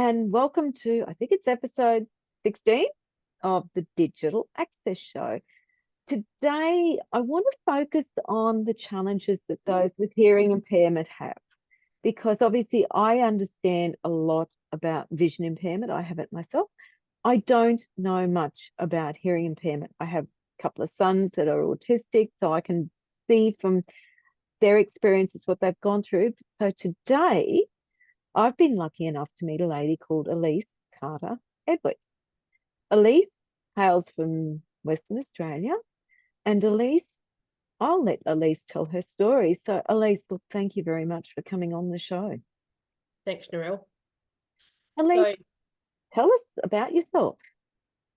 and welcome to, I think it's episode 16 of the Digital Access Show. Today, I want to focus on the challenges that those with hearing impairment have, because obviously I understand a lot about vision impairment. I have it myself. I don't know much about hearing impairment. I have a couple of sons that are autistic, so I can see from their experiences what they've gone through. So today, I've been lucky enough to meet a lady called Alyce Carter Edwards. Alyce hails from Western Australia, and I'll let Alyce tell her story. So, Alyce, look, thank you very much for coming on the show. Thanks, Narelle. Alyce, So, tell us about yourself.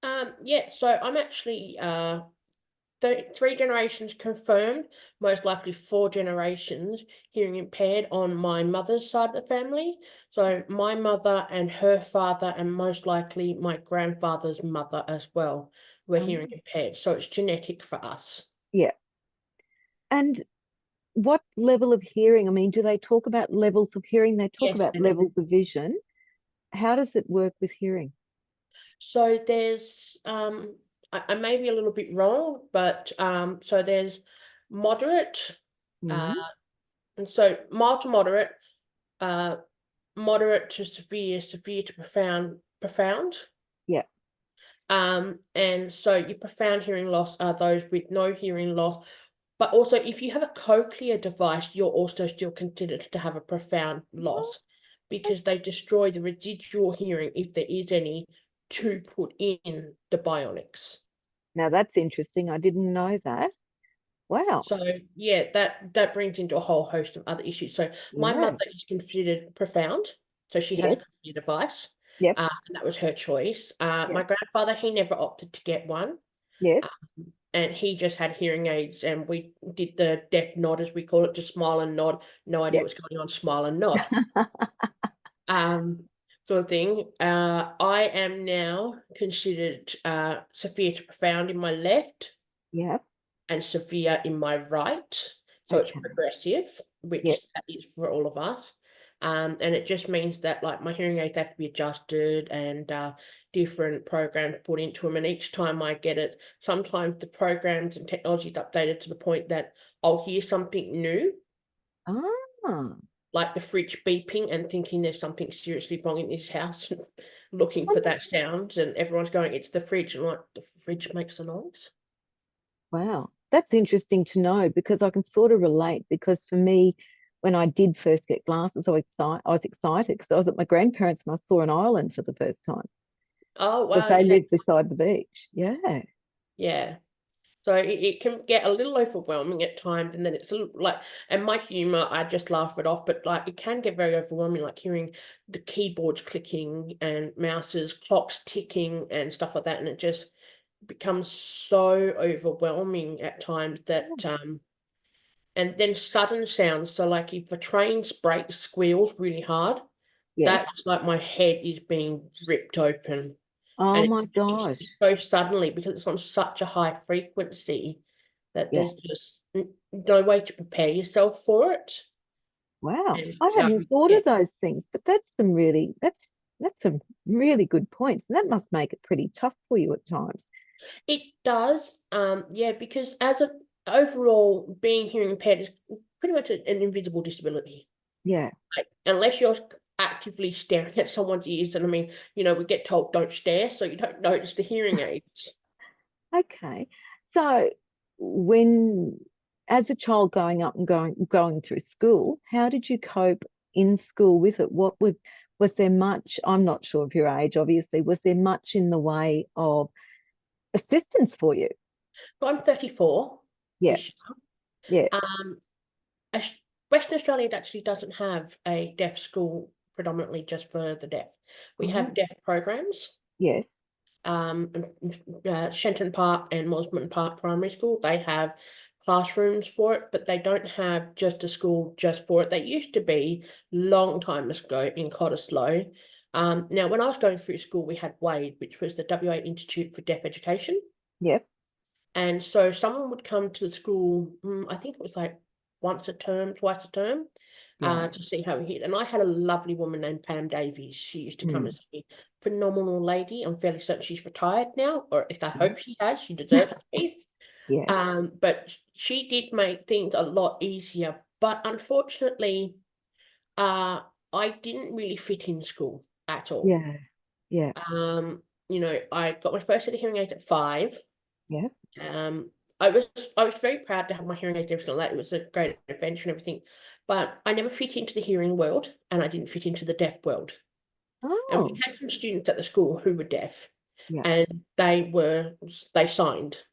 so I'm actually 3 generations confirmed, most likely 4 generations hearing impaired on my mother's side of the family. So my mother and her father, and most likely my grandfather's mother as well, were hearing impaired. So it's genetic for us. Yeah. And what level of hearing? I mean, do they talk about levels of hearing? They talk Yes, about they do. levels of vision. How does it work with hearing? So there's I may be a little bit wrong, but so there's moderate, uh, Mm, and so mild to moderate, uh, moderate to severe, severe to profound. yeah, And so your profound hearing loss are those with no hearing loss. But also, if you have a cochlear device, you're also still considered to have a profound loss because they destroy the residual hearing, if there is any, to put in the bionics. now that's interesting. I didn't know that. Wow. So yeah, that brings into a whole host of other issues. So my Yeah. mother is considered profound, so she has a Yes. cochlear device, Yep. and that was her choice. My Yep. grandfather, he never opted to get one, Yes. and he just had hearing aids, and we did the deaf nod, as we call it, just smile and nod, no idea Yep. what's going on, smile and nod, um, sort of thing. I am now considered severe to profound in my left Yep. and severe in my right. So it's Okay. progressive, Yep. which that is for all of us. And it just means that like my hearing aids have to be adjusted and different programs put into them. And each time I get it, sometimes the programs and technology is updated to the point that I'll hear something new, Ah. like the fridge beeping and thinking there's something seriously wrong in this house and looking for that sound. And everyone's going, it's the fridge. And like, the fridge makes a noise. Wow. That's interesting to know because I can sort of relate because for me, when I did first get glasses, I was excited because I was at my grandparents' and I saw an island for the first time Oh, because wow. they Yeah. lived beside the beach. Yeah. Yeah. So it can get a little overwhelming at times, and then it's a little like, and my humor, I just laugh it off, but like it can get very overwhelming, like hearing the keyboards clicking and mouses, clocks ticking and stuff like that, and it just becomes so overwhelming at times that and then sudden sounds. So like if a train's brake squeals really hard, Yes. that's like my head is being ripped open. Oh And my gosh. it's so suddenly because it's on such a high frequency that Yeah. there's just no way to prepare yourself for it. Wow. And I hadn't thought yeah, of those things, but that's some really good points. And that must make it pretty tough for you at times. it does. Yeah, because as a overall being hearing impaired is pretty much an invisible disability. Yeah. Like, unless you're actively staring at someone's ears, and I mean, we get told don't stare, so you don't notice the hearing aids. Okay. So when as a child growing up and going through school, how did you cope in school with it? Was there much, I'm not sure of your age, obviously, was there much in the way of assistance for you? So I'm 34 Yeah, this yeah. year. Aus- Western Australia actually doesn't have a deaf school predominantly just for the deaf. We Oh, have deaf programs. yes, Shenton Park and Mosman Park Primary School, they have classrooms for it, but they don't have just a school just for it. They used to be long time ago in Cottesloe. Now, when I was going through school, we had WADE, which was the WA Institute for Deaf Education. yep, And so someone would come to the school, I think it was like once a term, twice a term, Yeah. to see how he hit. And I had a lovely woman named Pam Davies. She used to come and Mm. see me. Phenomenal lady. I'm fairly certain she's retired now, or if I Yeah. hope she has, she deserves to be. Yeah. But she did make things a lot easier. But unfortunately, uh, I didn't really fit in school at all. Yeah. Yeah. I got my first set of hearing aids at 5. Yeah. Um, I was very proud to have my hearing aids and everything like that. It was a great adventure and everything, but I never fit into the hearing world, and I didn't fit into the deaf world. And we Oh, had some students at the school who were deaf, yeah. and they signed.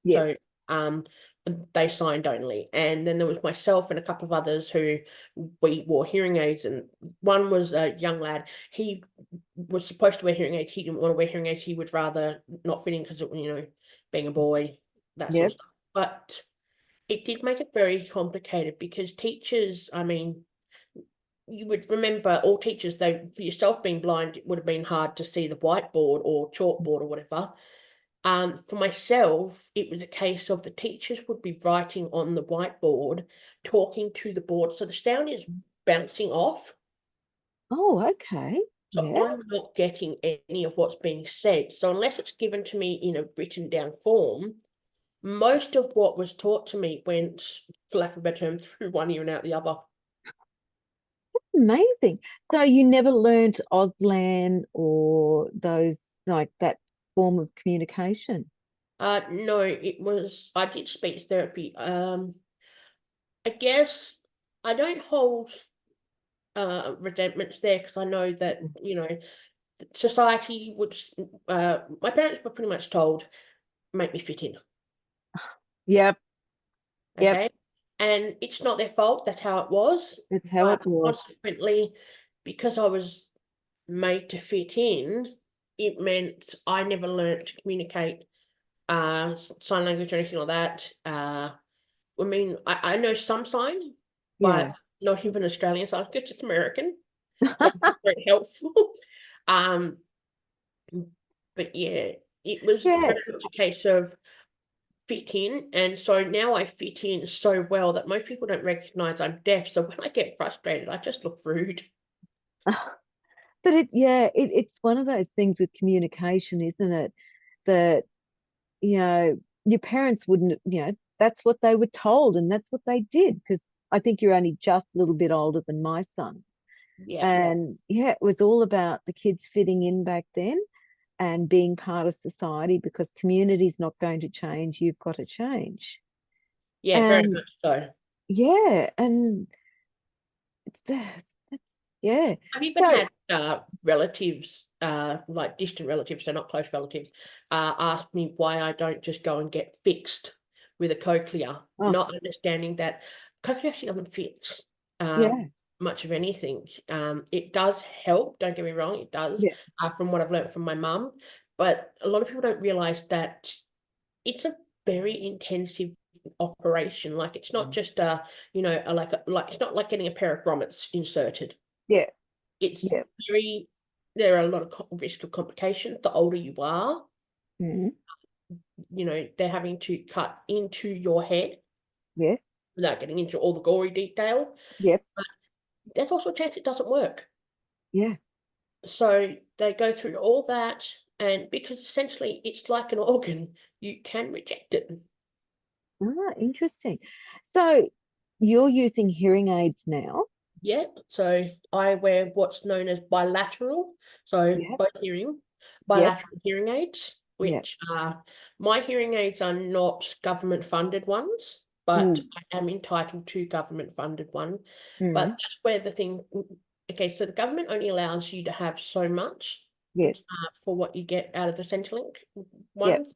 Yeah. So, um, they signed only. And then there was myself and a couple of others who we wore hearing aids, and one was a young lad. He was supposed to wear hearing aids. He didn't want to wear hearing aids. He would rather not fit in because, being a boy, that sort of Yep. stuff. But it did make it very complicated because teachers, I mean, you would remember all teachers, for yourself being blind, it would have been hard to see the whiteboard or chalkboard or whatever. For myself, it was a case of the teachers would be writing on the whiteboard, talking to the board, so the sound is bouncing off. Oh, okay. So Yeah. I'm not getting any of what's being said. So unless it's given to me in a written down form, most of what was taught to me went, for lack of a better term, through one ear and out the other. Amazing. So you never learnt Auslan or those like that form of communication? No, I did speech therapy. I guess I don't hold resentments there because I know that, society would, my parents were pretty much told, make me fit in. Yep. Yep. Okay. And it's not their fault, that's how it was. That's how But it was. consequently, because I was made to fit in, it meant I never learnt to communicate sign language or anything like that. I mean, I know some sign, Yeah. but not even Australian sign language, it's American. So it's very helpful. Um, but yeah, it was Yeah. very much a case of fit in, and so now I fit in so well that most people don't recognize I'm deaf, so when I get frustrated, I just look rude. But it's one of those things with communication, isn't it? That, your parents wouldn't, that's what they were told and that's what they did. Because I think you're only just a little bit older than my son. Yeah. And yeah, it was all about the kids fitting in back then and being part of society because community's not going to change. You've got to change. Yeah, very And much so. yeah, and it's that. That's, yeah. I've even So, had, relatives, like distant relatives, so not close relatives, ask me why I don't just go and get fixed with a cochlea, oh, not understanding that cochlear actually doesn't fix, yeah, much of anything. It does help, don't get me wrong, it does, yeah, from what I've learnt from my mum, but a lot of people don't realise that it's a very intensive operation. Like, it's not just it's not like getting a pair of grommets inserted. yeah, It's yeah. very there are a lot of risk of complications the older you are. Mm, They're having to cut into your head yes, without getting into all the gory detail, yep, but there's also a chance it doesn't work. yeah. So they go through all that, and because essentially it's like an organ, you can reject it. Ah, interesting. So you're using hearing aids now? Yeah, so I wear what's known as bilateral, so Yep, both hearing, yep, bilateral hearing aids, yep. which are my hearing aids are not government funded ones, but Mm, I am entitled to government funded one. But mm, that's where okay, so the government only allows you to have so much yes, for what you get out of the Centrelink yep. ones,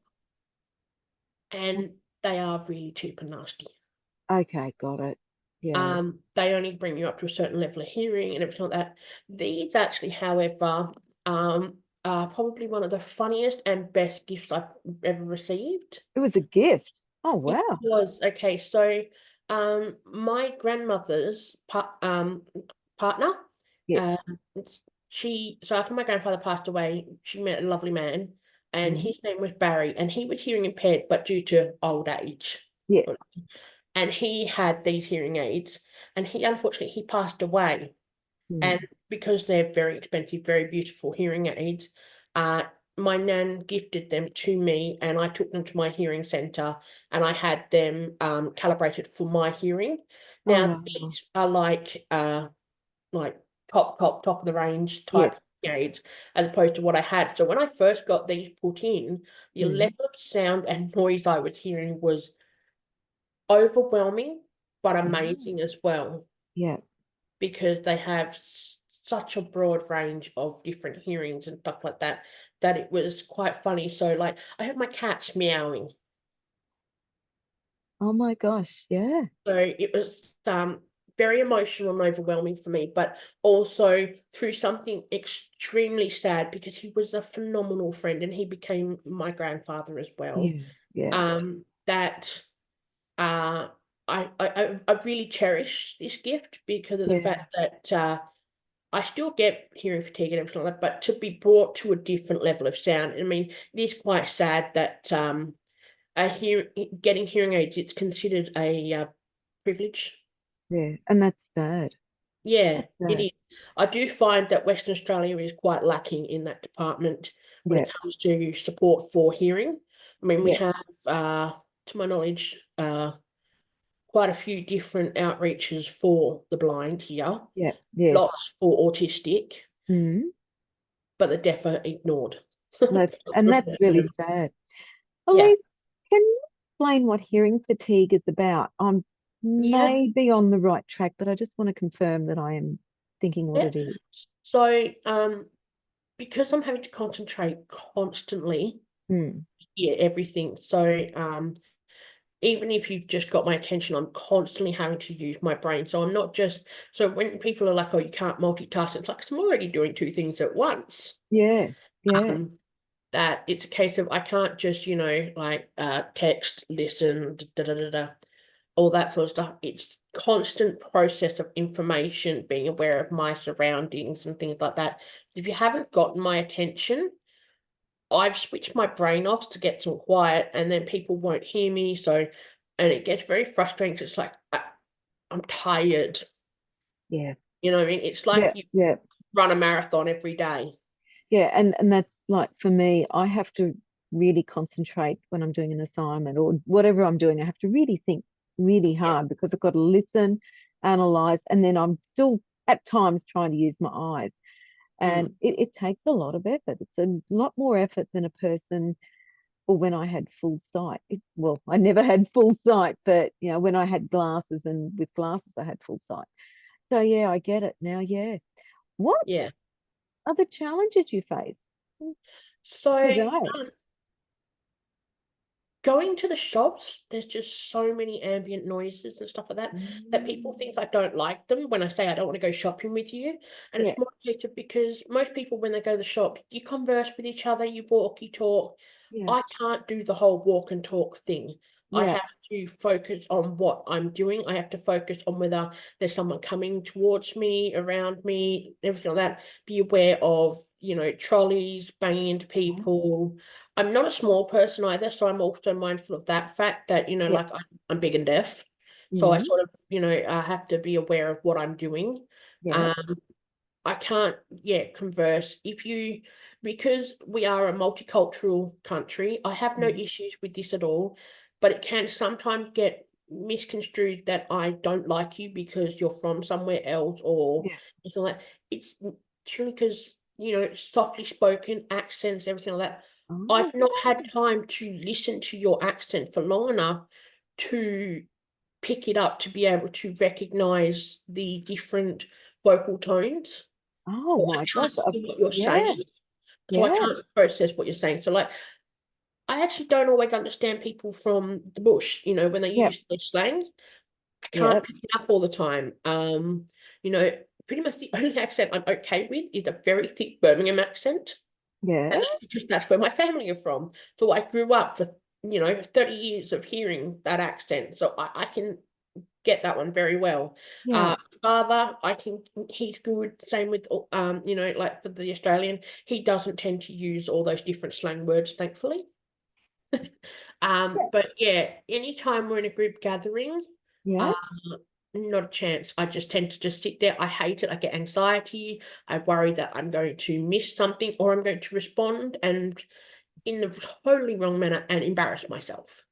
and they are really cheap and nasty. Okay, got it. Yeah. They only bring you up to a certain level of hearing and everything like that. These actually, however, are probably one of the funniest and best gifts I've ever received. It was a gift. Oh, It wow. was okay. So, my grandmother's partner, Yep. um, so after my grandfather passed away, she met a lovely man, and Mm, his name was Barry, and he was hearing impaired, but due to old age. yep. and he had these hearing aids, and unfortunately he passed away. And Mm. because they're very expensive, very beautiful hearing aids, uh, my nan gifted them to me, and I took them to my hearing center, and I had them calibrated for my hearing. Oh, Now wow. these are like top of the range Yeah. type aids, as opposed to what I had. So when I first got these put in, the Mm. level of sound and noise I was hearing was overwhelming, but Oh, amazing as well, yeah. because they have such a broad range of different hearings and stuff like that, that it was quite funny. So, like, I heard my cats meowing. Oh my gosh. Yeah. So it was very emotional and overwhelming for me, but also through something extremely sad, because he was a phenomenal friend and he became my grandfather as well. Yeah. Yeah. That uh, I really cherish this gift because of the Yeah. fact that I still get hearing fatigue and everything like that, but to be brought to a different level of sound. I mean, it is quite sad that getting hearing aids, it's considered a privilege. Yeah. And that's sad. Yeah, That's it sad. is. I do find that Western Australia is quite lacking in that department when Yeah. it comes to support for hearing. I mean, we Yeah. have, to my knowledge, quite a few different outreaches for the blind here, Yeah. Yes. lots for autistic, Mm. but the deaf are ignored. For And want of a that's better really term. sad. Yeah. Elise, can you explain what hearing fatigue is about? I'm Yeah. maybe on the right track, but I just want to confirm that I am thinking what Yeah. it is. So, because I'm having to concentrate constantly, Mm. yeah, everything. So, even if you've just got my attention, I'm constantly having to use my brain. So I'm not just, so when people are like, oh, you can't multitask, it's like, I'm already doing two things at once. Yeah. Yeah. Um, that it's a case of I can't just, like text, listen, da da da da, all that sort of stuff. It's constant process of information, being aware of my surroundings and things like that. If you haven't gotten my attention, I've switched my brain off to get some quiet, and then people won't hear me. So, and it gets very frustrating 'cause it's like I'm tired. Yeah. You know what I mean? It's like Yeah. you Yeah. run a marathon every day. Yeah. And that's like for me, I have to really concentrate when I'm doing an assignment or whatever I'm doing. I have to really think really Yeah. hard because I've got to listen, analyze, and then I'm still at times trying to use my eyes. And Mm, it takes a lot of effort. It's a lot more effort than a person or when I had full sight. Well, I never had full sight, but when I had glasses and with glasses, I had full sight. So yeah, I get it now. Yeah. What yeah. are the challenges you face So, today? um, going to the shops, there's just so many ambient noises and stuff like that, that people Mm. think I don't like them when I say I don't want to go shopping with you. And Yeah, it's more a case of, because most people, when they go to the shop, you converse with each other, you walk, you talk. yeah, I can't do the whole walk and talk thing. I yeah, have to focus on what I'm doing. I have to focus on whether there's someone coming towards me, around me, everything like that. Be aware of, trolleys banging into oh, people. I'm not a small person either, so I'm also mindful of that fact that, yeah, like I'm big and deaf. So I mm, sort of, I have to be aware of what I'm doing. yeah, Um, I can't, yeah, converse. Because we are a multicultural country, I have no mm, issues with this at all, but it can sometimes get misconstrued that I don't like you because you're from somewhere else, or yeah. anything like that. It's truly because, softly spoken accents, everything like that. Oh, I've not had time to listen to your accent for long enough to pick it up, to be able to recognize the different vocal tones. oh So my I gosh. can't hear what you're Yeah, saying, so I yeah, can't process what you're saying. So, like, I actually don't always understand people from the bush, when they yeah, use their slang. I yeah, can't pick it up all the time. You know, pretty much the only accent I'm okay with is a very thick Birmingham accent, yeah, and that's because that's where my family are from. So I grew up for, 30 years of hearing that accent, so I can get that one very well. yeah, Father, he's good. Same with, like for the Australian, he doesn't tend to use all those different slang words, thankfully. yeah, But yeah, anytime we're in a group gathering, Yeah. Uh, Not a chance. I just tend to just sit there. I hate it. I get anxiety. I worry that I'm going to miss something or I'm going to respond and in the totally wrong manner and embarrass myself.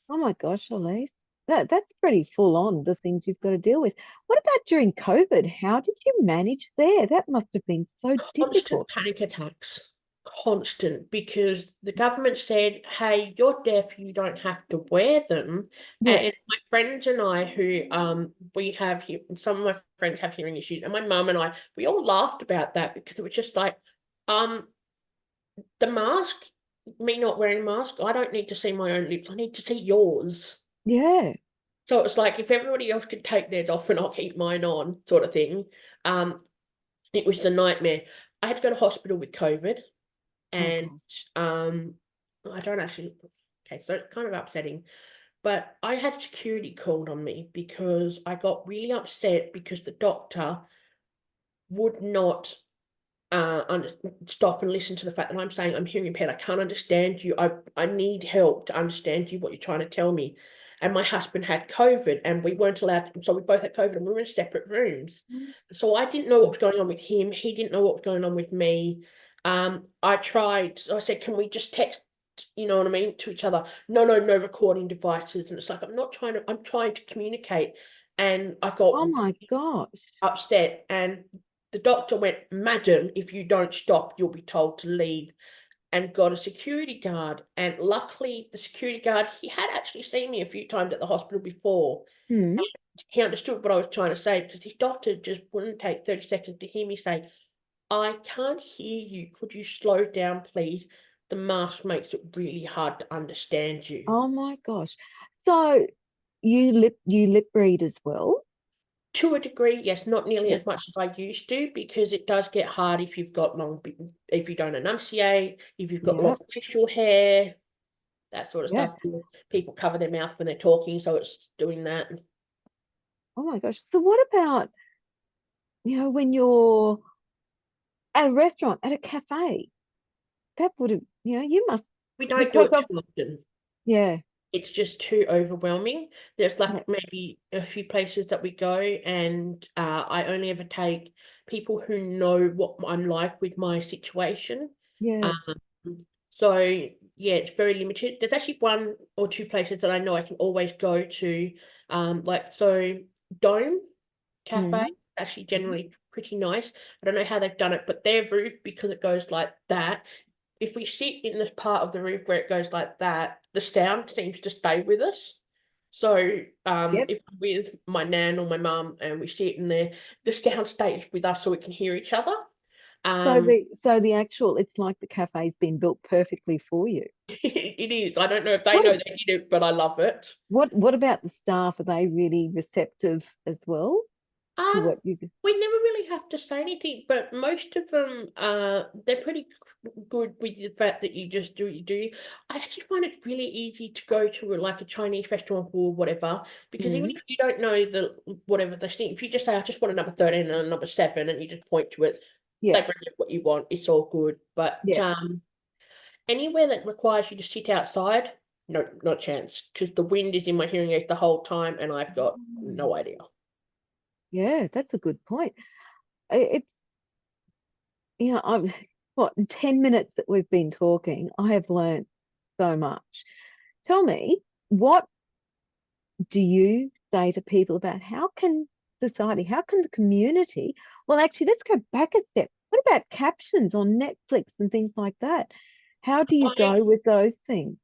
Oh my gosh, Elise. That's pretty full on, the things you've got to deal with. What about during COVID? How did you manage there? That must have been so Constant difficult. panic attacks. Constant, because the government said, hey, you're deaf, you don't have to wear them. Yeah. And my friends and I, who we have some of my friends have hearing issues, and my mum and I, we all laughed about that because it was just like, um, the mask, me not wearing a mask, I don't need to see my own lips, I need to see yours. Yeah. So it's like if everybody else could take theirs off and I'll keep mine on, sort of thing. Um, it was the nightmare. I had to go to hospital with COVID. Oh And God. um, I don't actually. Okay, so it's kind of upsetting. But I had security called on me because I got really upset because the doctor would not under stop and listen to the fact that I'm saying I'm hearing impaired. I can't understand you. I need help to understand you, what you're trying to tell me. And my husband had COVID and we weren't allowed to, so we both had COVID and we were in separate rooms. So I didn't know what was going on with him. He didn't know what was going on with me. I tried, so I said, can we just text, you know what I mean, to each other? No, no, no recording devices. And it's like, I'm trying to communicate. And I got Oh my gosh. upset and the doctor went, madam, if you don't stop you'll be told to leave, and got a security guard. And luckily the security guard, he had actually seen me a few times at the hospital before. Hmm. He understood what I was trying to say because his doctor just wouldn't take 30 seconds to hear me say, I can't hear you, could you slow down please, the mask makes it really hard to understand you. Oh my gosh. So you lip read as well? To a degree, yes, not nearly Yeah. as much as I used to because it does get hard if you've got if you don't enunciate, if you've got Yeah. long facial hair, that sort of Yeah. stuff. People cover their mouth when they're talking, so it's doing that. Oh my gosh. So what about, when you're at a restaurant, at a cafe? That would have, you must, We don't do because it of, too often. yeah, It's just too overwhelming. There's yeah, like maybe a few places that we go, and I only ever take people who know what I'm like with my situation. yes, Um, so yeah, it's very limited. There's actually one or two places that I know I can always go to. Like so Dome Cafe, mm, actually mhm, generally pretty nice. I don't know how they've done it, but their roof, because it goes like that, if we sit in this part of the roof where it goes like that, the sound seems to stay with us. So yep. if I'm with my nan or my mum and we sit in there, the sound stays with us so we can hear each other. So Um, the actual, it's like the cafe's been built perfectly for you. it is. I don't know if they What know a- they did it, but I love it. what about the staff? Are they really receptive as well to Um, what you? we never really have to say anything, but most of them, they're pretty good with the fact that you just do what you do. I actually find it really easy to go to like a Chinese restaurant or whatever, because even Mm, if you don't know the whatever they think, if you just say, I just want a number 13 and a number 7, and you just point to it, yeah, they bring you what you want, it's all good. But yeah. anywhere that requires you to sit outside, no, not a chance, because the wind is in my hearing aid the whole time and I've got Mm, no idea. yeah, that's a good point. It's, I'm what, in 10 minutes that we've been talking, I have learned so much. Tell me, what do you say to people about how can society, how can the community, well, actually, let's go back a step. What about captions on Netflix and things like that? How do you I go with those things?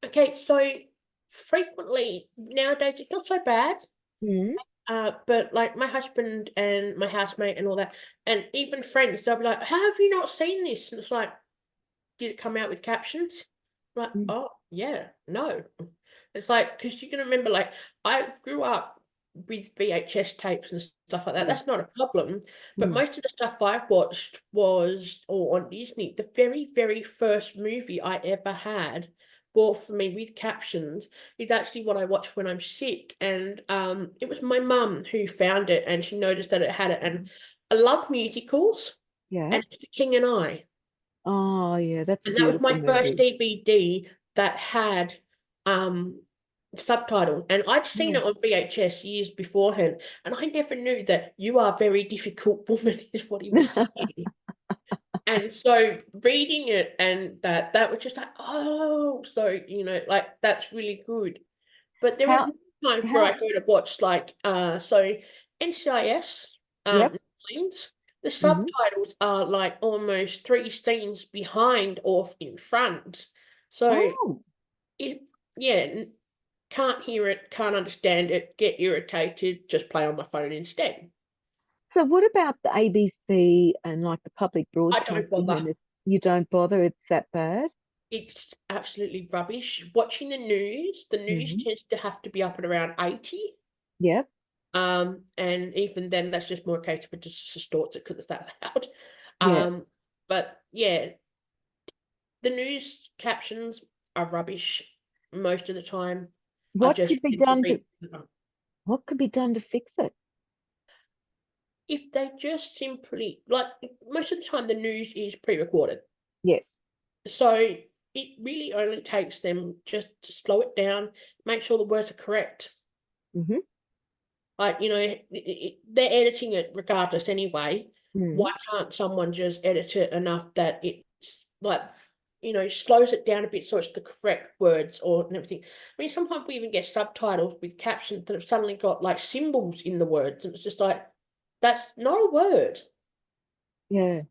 Okay, so frequently nowadays it's not so bad. Mm, But like my husband and my housemate and all that, and even friends, they'll be like, how have you not seen this? And it's like, did it come out with captions? I'm like, mm, oh yeah, no. It's like, because you can remember, like, I grew up with VHS tapes and stuff like that. yeah, That's not a problem. But mm, most of the stuff I watched was or on Disney. The very, very first movie I ever had bought for me with captions is actually what I watch when I'm sick. And it was my mum who found it and she noticed that it had it. And I love musicals, yeah. and it's The King and I. Oh, yeah, that's a And that was beautiful my first movie. DVD that had um subtitle, and I'd seen Yeah. it on VHS years beforehand, and I never knew that "you are a very difficult woman" is what he was saying. And so reading it and that was just like, oh, so like that's really good. But there were How times where I how go to watch like so NCIS yep. scenes, the Hmm. subtitles are like almost three scenes behind or in front. So Oh, it yeah, can't hear it, can't understand it, get irritated, just play on my phone instead. so what about the ABC and like the public I don't broadcasting bother. when you don't bother? It's that bad? It's absolutely rubbish. Watching the news Hmm. tends to have to be up at around 80. Yep. And even then, that's just more a case of it just distorts it because it's that loud. Yeah. But yeah, the news captions are rubbish most of the time. I What just could be read done to them. what could be done to fix it? If they just simply like most of the time, the news is pre-recorded. Yes. So it really only takes them just to slow it down, make sure the words are correct. Hmm. Like, they're editing it regardless anyway. Hmm. Why can't someone just edit it enough that it's like, slows it down a bit so it's the correct words or and everything. I mean, sometimes we even get subtitles with captions that have suddenly got like symbols in the words, and it's just like, that's not a word. Yeah.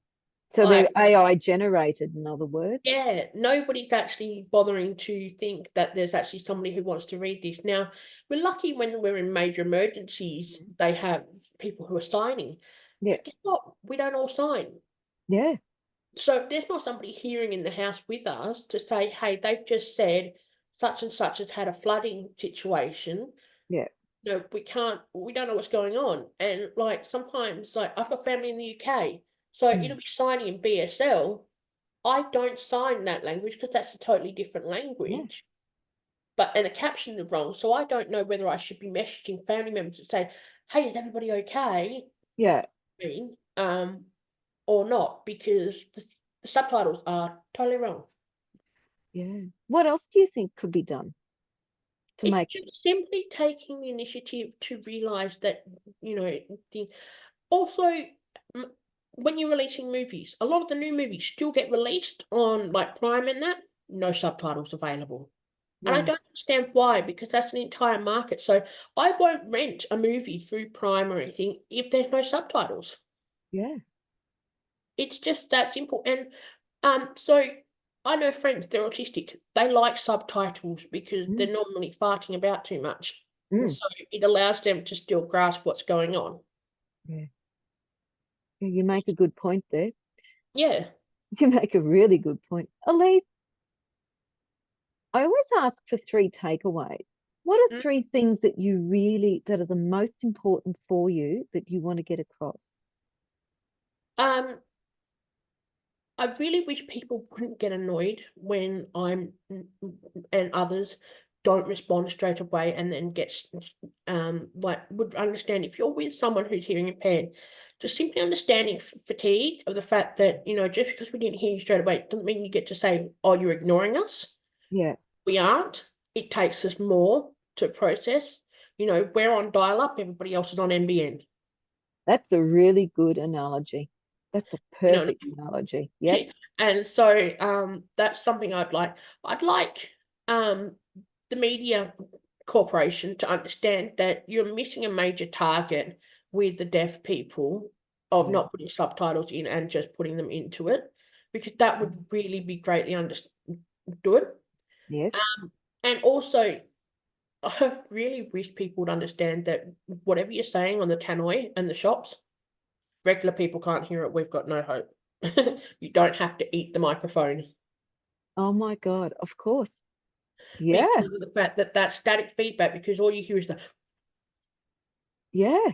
So they're Like, AI generated, in other words. yeah, nobody's actually bothering to think that there's actually somebody who wants to read this. Now, we're lucky when we're in major emergencies, Mhm. they have people who are signing. Yeah. But guess what? We don't all sign. Yeah. So if there's not somebody hearing in the house with us to say, hey, they've just said such and such has had a flooding situation, Yeah. we don't know what's going on. And like sometimes, like I've got family in the UK, so Mm. it'll be signing in BSL. I don't sign that language because that's a totally different Yeah. language. But and the captions are wrong, so I don't know whether I should be messaging family members and say, "Hey, is everybody okay?" Yeah. I mean, or not because the subtitles are totally wrong. Yeah. What else do you think could be done to It's make just simply taking the initiative to realize that you know the also m- when you're releasing movies, a lot of the new movies still get released on like Prime and that, no subtitles available. And I yeah. don't understand why, because that's an entire market. So I won't rent a movie through Prime or anything if there's no subtitles. Yeah. It's just that simple. And so I know friends, they're autistic. They like subtitles because Mm. they're normally farting about too much. And Mm. so it allows them to still grasp what's going on. Yeah. Yeah, you make a good point there. Yeah. You make a really good point. Alyce, I always ask for three takeaways. What are Mm. three things that you really that are the most important for you that you want to get across? Um, I really wish people wouldn't get annoyed when and others don't respond straight away and then like would understand if you're with someone who's hearing impaired, just simply understanding fatigue of the fact that, just because we didn't hear you straight away doesn't mean you get to say, oh, you're ignoring us. Yeah, We aren't. It takes us more to process. We're on dial up, everybody else is on NBN. that's a really good analogy. That's a You know, perfect analogy. Yep. and so that's something I'd like. I'd like um, the media corporation to understand that you're missing a major target with the deaf people of Yeah. not putting subtitles in and just putting them into it, because that would really be greatly understood. Yes. And also, I really wish people would understand that whatever you're saying on the tannoy and the shops, regular people can't hear it. We've got no hope. You don't have to eat the microphone Oh my God. Of course. Yeah. because of the fact that that's static feedback, because all you hear is the Yeah.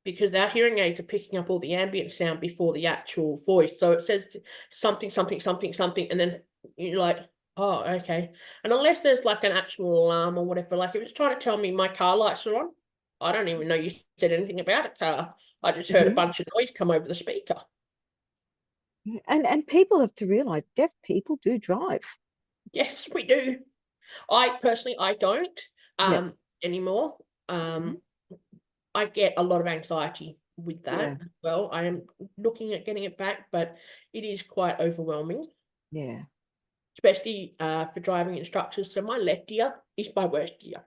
because our hearing aids are picking up all the ambient sound before the actual voice. So it says something, something, something, something, and then you're like, oh, okay. And unless there's like an actual alarm or whatever, like if it's trying to tell me my car lights are on, I don't even know you said anything about a car. I just heard a Hmm. bunch of noise come over the speaker. And people have to realize deaf people do drive. Yes, we do. I personally, I don't Yep. anymore. Mhm. I get a lot of anxiety with that Yeah. as well. I am looking at getting it back, but it is quite overwhelming, Yeah. especially for driving instructors. So my left ear is my worst ear.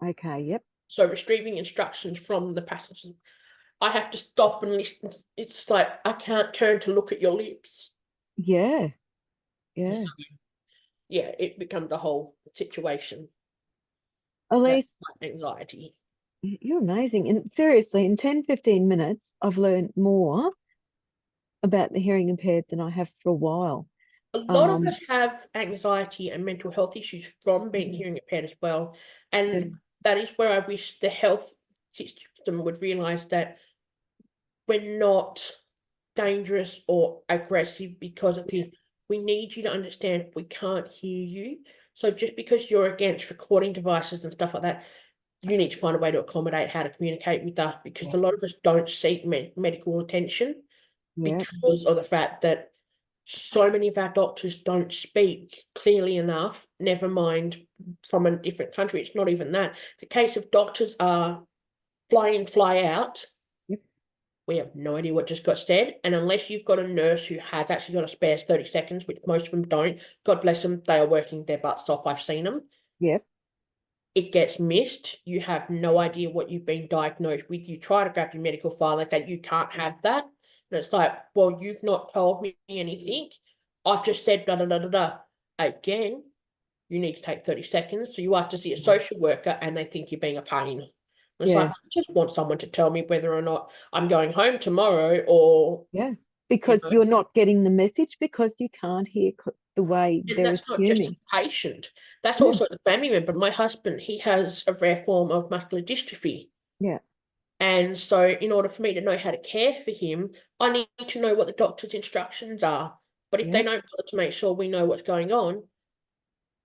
Okay. Yep. So retrieving instructions from the passengers, I have to stop and listen. It's like I can't turn to look at your lips. Yeah. So Yeah. yeah, it becomes a whole situation. That's Elise, my anxiety. you're amazing. And seriously, in 10, 15 minutes, I've learned more about the hearing impaired than I have for a while. A lot of Um, us have anxiety and mental health issues from being mm, hearing impaired as well, yeah. and that is where I wish the health system would realise that we're not dangerous or aggressive because of Yeah. this. We need you to understand we can't hear you. So just because you're against recording devices and stuff like that, you need to find a way to accommodate how to communicate with us because Yeah. a lot of us don't seek medical attention Yeah. because of the fact that so many of our doctors don't speak clearly enough, never mind from a different country. It's not even that. The case of doctors are fly in, fly out. Yep. We have no idea what just got said. And unless you've got a nurse who has actually got a spare 30 seconds, which most of them don't, God bless them, they are working their butts off. I've seen them. Yep. It gets missed. You have no idea what you've been diagnosed with. You try to grab your medical file like that, you can't have that. And it's like, well, you've not told me anything. I've just said da da da da da. Again, you need to take 30 seconds. So you have to see a social worker and they think you're being a pain. And it's like, Yeah. I just want someone to tell me whether or not I'm going home tomorrow or, Yeah. you Because know, you're not getting the message because you can't hear the way and they're that's not just a assuming. patient. That's Yeah. also the family member. My husband, he has a rare form of muscular dystrophy. Yeah. And so, in order for me to know how to care for him, I need to know what the doctor's instructions are. But if they Yeah. don't bother to make sure we know what's going on,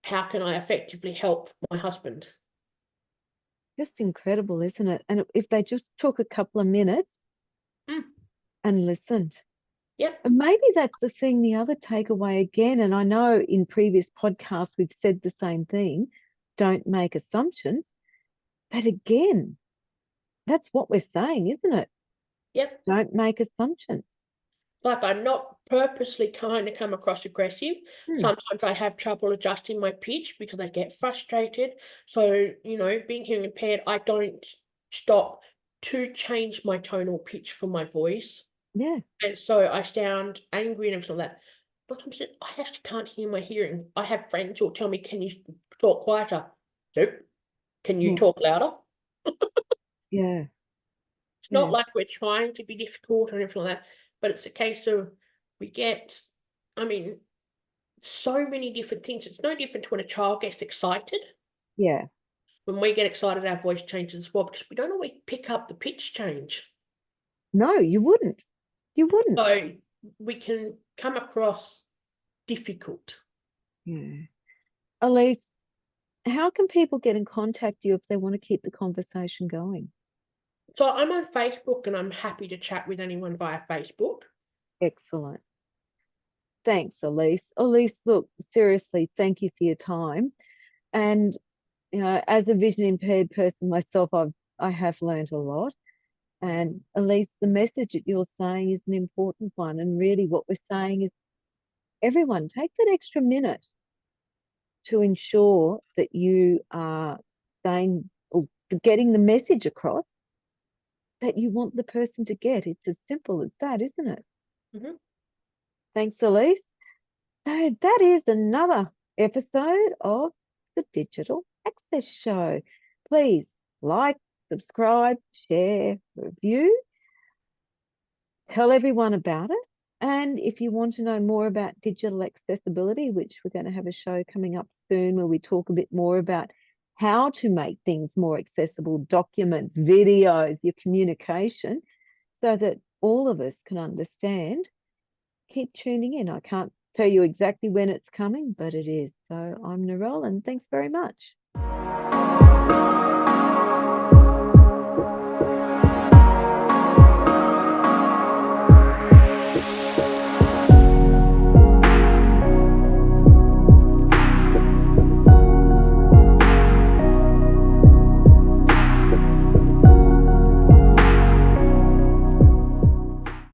how can I effectively help my husband? Just incredible, isn't it? And if they just took a couple of minutes Mm, and listened. yep, And maybe that's the thing, the other takeaway again, and I know in previous podcasts we've said the same thing, don't make assumptions. But again, that's what we're saying, isn't it? yep. Don't make assumptions. Like I'm not purposely kind of come across aggressive. Hmm. Sometimes I have trouble adjusting my pitch because I get frustrated. So, being hearing impaired, I don't stop to change my tonal pitch for my voice. Yeah. And so I sound angry and everything like that. But I actually can't hear my hearing. I have friends who'll tell me, "Can you talk quieter?" Nope. Can you Yeah. talk louder? Yeah. It's not Yeah. like we're trying to be difficult or anything like that, but it's a case of we get, I mean, so many different things. It's no different to when a child gets excited. Yeah. When we get excited, our voice changes as well because we don't always pick up the pitch change. No, you wouldn't. You wouldn't. So we can come across difficult. Yeah. Elise, how can people get in contact with you if they want to keep the conversation going? So I'm on Facebook and I'm happy to chat with anyone via Facebook. Excellent. Thanks, Elise. Elise, look, seriously, thank you for your time. And as a vision impaired person myself, I have learned a lot. And Elise, the message that you're saying is an important one. And really, what we're saying is everyone take that extra minute to ensure that you are saying or getting the message across that you want the person to get. It's as simple as that, isn't it? Mhm. Thanks, Elise. So that is another episode of the Digital Access Show. Please like, subscribe, share, review, tell everyone about it. And if you want to know more about digital accessibility, which we're going to have a show coming up soon where we talk a bit more about how to make things more accessible, documents, videos, your communication, so that all of us can understand, keep tuning in. I can't tell you exactly when it's coming, but it is. So I'm Narelle, and thanks very much.